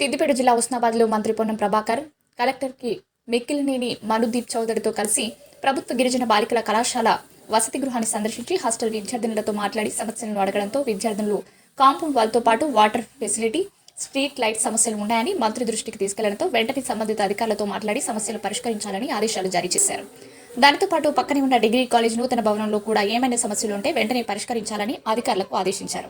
సిద్దిపేట జిల్లా ఉస్నాబాద్లో మంత్రి పొన్నం ప్రభాకర్ కలెక్టర్కి మిక్కిలినేని మనుదీప్ చౌదరితో కలిసి ప్రభుత్వ గిరిజన బాలికల కళాశాల వసతి గృహాన్ని సందర్శించి హాస్టల్ విద్యార్థినులతో మాట్లాడి సమస్యలను అడగడంతో విద్యార్థులు కాంపౌండ్ వాల్తో పాటు వాటర్ ఫెసిలిటీ, స్ట్రీట్ లైట్ సమస్యలు ఉన్నాయని మంత్రి దృష్టికి తీసుకెళ్లడంతో వెంటనే సంబంధిత అధికారులతో మాట్లాడి సమస్యలు పరిష్కరించాలని ఆదేశాలు జారీ చేశారు. దానితో పాటు పక్కనే ఉన్న డిగ్రీ కాలేజ్ నూతన భవనంలో కూడా ఏమైనా సమస్యలు ఉంటే వెంటనే పరిష్కరించాలని అధికారులకు ఆదేశించారు.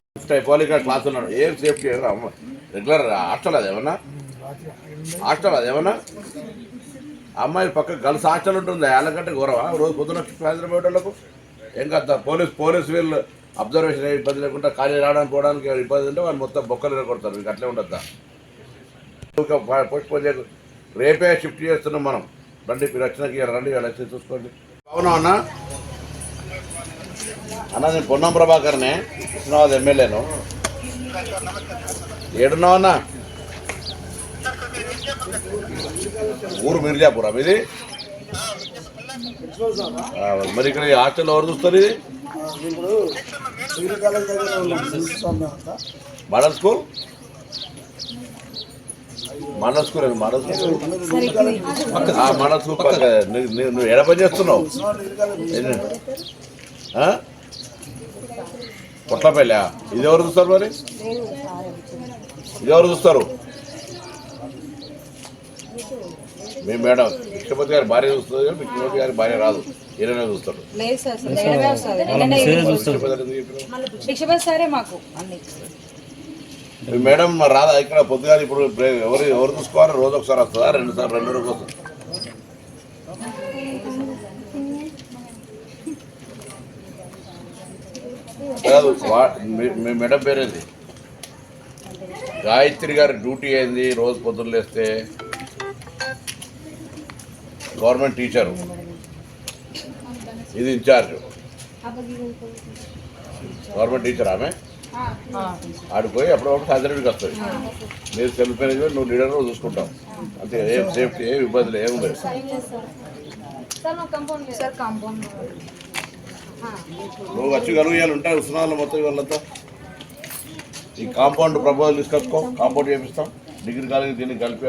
అమ్మాయిలు పక్క గర్ల్స్ హాస్టల్ ఉంటుంది, వాళ్ళకంటే గౌరవ రోజు పొద్దున హైదరాబాద్లకు ఏం కదా పోలీసు వీళ్ళు అబ్జర్వేషన్ ఇబ్బంది లేకుండా ఖాళీ రావడానికి పోవడానికి ఇబ్బంది ఉంటే వాళ్ళు మొత్తం బొక్కలు కొడతారు. మీకు అట్లే ఉండద్దా? పోస్ట్ పోన్ రేపే షిఫ్ట్ చేస్తున్నాం మనం. రండి, మీరు వచ్చినాక రండి, వాళ్ళు వచ్చి చూసుకోండి. అవునా అన్న? నేను పొన్నం ప్రభాకర్నే, ఉస్నాబాద్ ఎమ్మెల్యేను. ఏడున్నావు అన్న? ఊరు మిర్జాపురం ఇది. మరి ఇక్కడ హాస్టల్ ఎవరు చూస్తారు? ఇది మోడల్ స్కూల్ మోడల్ స్కూల్ నువ్వు ఎడ పని చేస్తున్నావు? కొట్లపల్లి. ఇది ఎవరు చూస్తారు? మరి ఇది ఎవరు చూస్తారు? మీ మేడం విష్ణుపతి గారి భార్య చూస్తుంది, విష్ణుపతి గారి భార్య రాదు, ఈయననే చూస్తాడు. మీ మేడం రాదా ఇక్కడ పొద్దుగా? ఇప్పుడు ఎవరు చూసుకోవాలి? రోజు ఒకసారి వస్తుందా? 2 సార్లు 2 రోజులు వస్తుంది? కాదు, మీ మేడం పేరేంది? గాయత్రి గారి డ్యూటీ ఏంది? రోజు పొద్దున్న లేస్తే గవర్నమెంట్ టీచరు, ఇది ఇన్ఛార్జ్. గవర్నమెంట్ టీచర్ ఆమె. ఆడిపోయి అప్పుడప్పుడు హాజరీకి వస్తుంది. మీరు సెల్ఫ్ మేనేజ్మెంట్, నువ్వు లీడర్ చూసుకుంటావు అంతే. ఏం సేఫ్టీ, ఏం ఇబ్బందులు ఏమి లేదు. నువ్వు వచ్చి కలుగుయాలు ఉంటాయి ఉస్నాబాద్లో మొత్తం వాళ్ళంతా. ఈ కాంపౌండ్ ప్రపోజల్ తీసుకొచ్చుకో, కాంపౌండ్ చేపిస్తాం. డిగ్రీ కాలేజీ దీన్ని కలిపి